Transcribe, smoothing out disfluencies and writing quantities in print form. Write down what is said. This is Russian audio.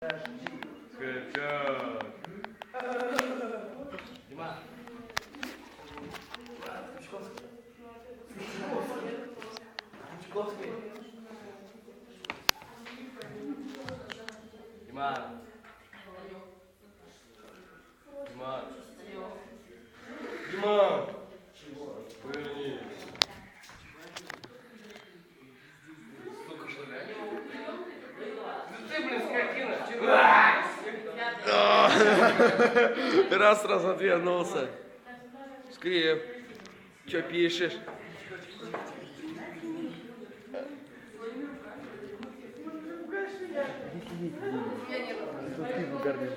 Good job. Дима. Диман. Диман. Диман. Поверни. Сука, что ли? Ну ты, блин, скотина. Раз отвернулся. Скрип. Че пишешь? Тут фигу гордый.